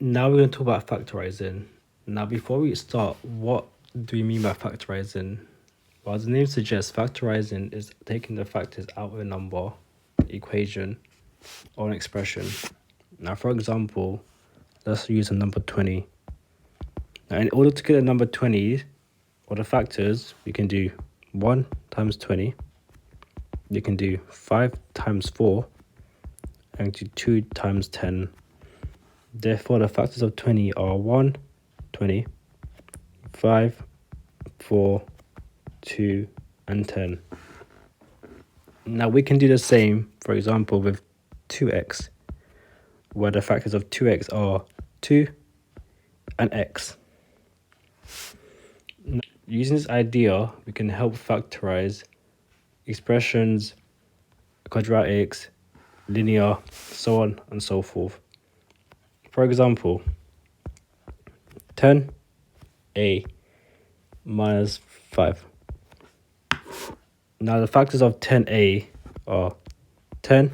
Now we're going to talk about factorizing. Now, before we start, what do we mean by factorizing? Well, as the name suggests, factorizing is taking the factors out of a number, equation, or an expression. Now, for example, let's use a number 20. Now, in order to get a number 20, or the factors, we can do 1 times 20. You can do 5 times 4, and do 2 times 10. Therefore, the factors of 20 are 1, 20, 5, 4, 2, and 10. Now, we can do the same, for example, with 2x, where the factors of 2x are 2 and x. Now, using this idea, we can help factorize expressions, quadratics, linear, so on and so forth. For example, 10a minus 5. Now the factors of 10a are 10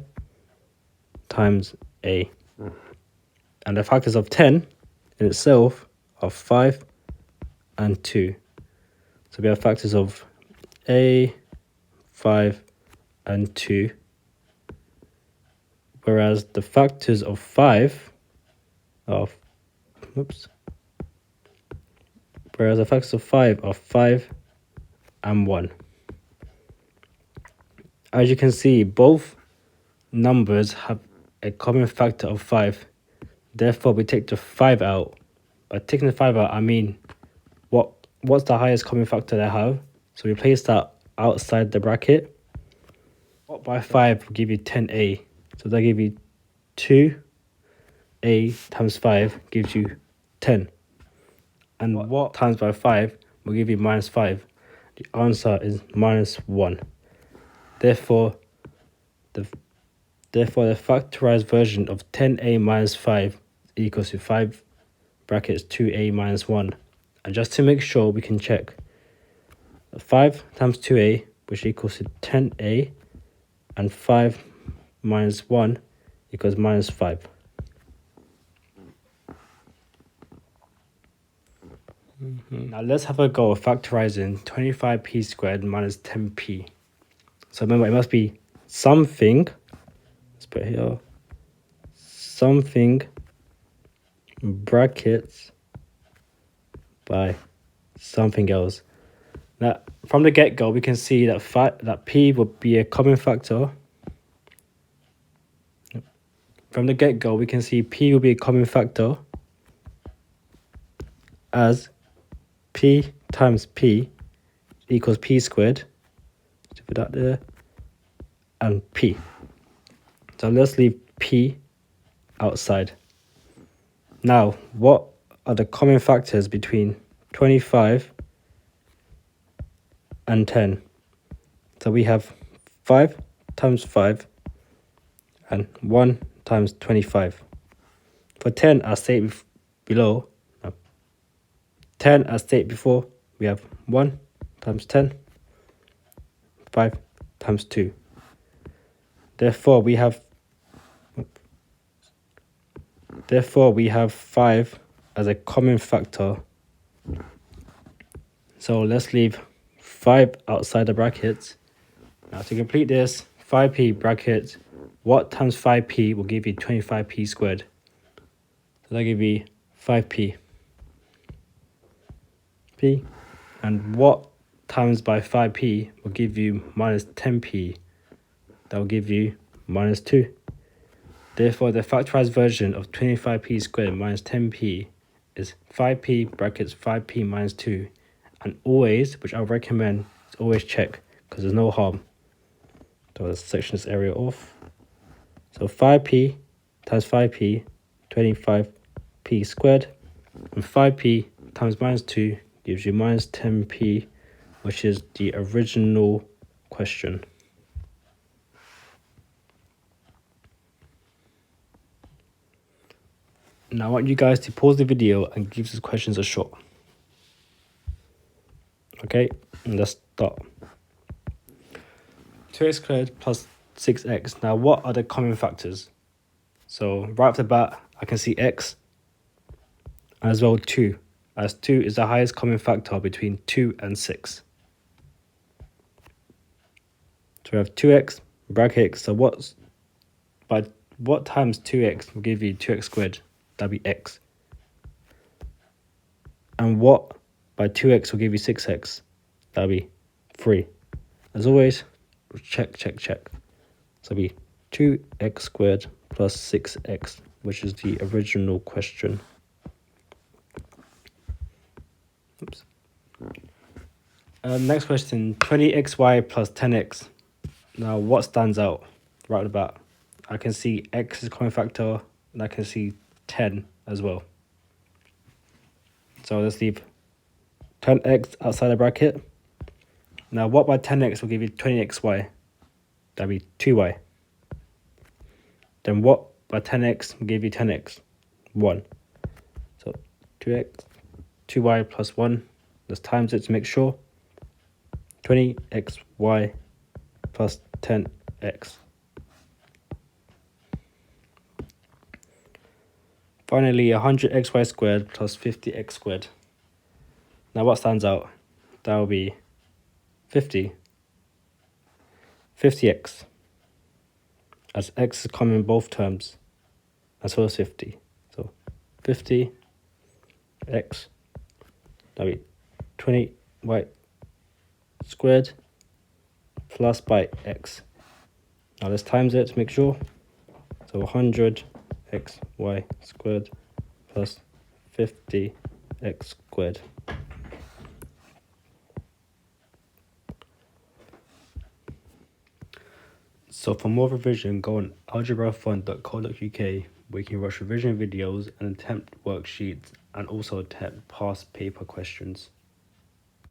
times a. And the factors of 10 in itself are 5 and 2. So we have factors of a, 5, and 2. Whereas the factors of 5 are, whereas the factors of 5 are 5 and 1. As you can see, both numbers have a common factor of 5. Therefore, we take the 5 out. By taking the 5 out, I mean, what's the highest common factor they have? So we place that outside the bracket. What by 5 will give you 10a. So that give you 2a times 5 gives you 10. And what times by 5 will give you minus 5? The answer is minus 1. Therefore, the factorized version of 10a minus 5 equals to 5 brackets 2a minus 1. And just to make sure, we can check 5 times 2a, which equals to 10a, and 5 minus 1 equals minus 5. Now let's have a go of factorizing 25p squared minus 10p. So remember, it must be something, let's put here, something brackets by something else. Now, from the get-go, we can see that p would be a common factor. From the get-go, we can see p will be a common factor as p times p equals p squared. So put that there, and p. So let's leave p outside. Now, what are the common factors between 25 and 10? So we have 5 times 5 and 1 times 25. For 10, as stated below, 10 as stated before, we have 1 times 10, 5 times 2. Therefore, we have 5 as a common factor. So let's leave 5 outside the brackets. Now to complete this, 5p brackets, what times 5p will give you 25p squared? So that give you 5p. P. And what times by 5p will give you minus 10p? That will give you minus 2. Therefore, the factorized version of 25p squared minus 10p is 5p brackets 5p minus 2. And always, which I recommend, is always check, because there's no harm. So let's section this area off. So 5p times 5p, 25p squared. And 5p times minus 2 gives you minus 10p, which is the original question. Now I want you guys to pause the video and give these questions a shot. Okay, and let's start. 2x squared plus 6x. Now what are the common factors? So right off the bat, I can see x as well 2, as 2 is the highest common factor between 2 and 6. So we have 2x bracket x. So what times 2x will give you 2x squared? That'll be x. And what by 2x will give you 6x? That'll be 3. As always, check. So it'll be 2x squared plus 6x, which is the original question. Oops. Next question, 20xy plus 10x. Now, what stands out right about? I can see x is a common factor, and I can see 10 as well. So let's leave 10x outside the bracket. Now, what by 10x will give you 20xy? That'd be 2y. Then what by 10x will give you 10x? 1. So 2x, 2y plus 1. Let's times it to make sure. 20xy plus 10x. Finally, 100xy squared plus 50x squared. Now what stands out? That will be 50. 50x. As x is common in both terms, as well as 50. So 50x, that'll be 20y squared plus by x. Now let's times it to make sure. So 100xy squared plus 50x squared. So for more revision, go on algebrafund.co.uk where you can watch revision videos and attempt worksheets and also attempt past paper questions.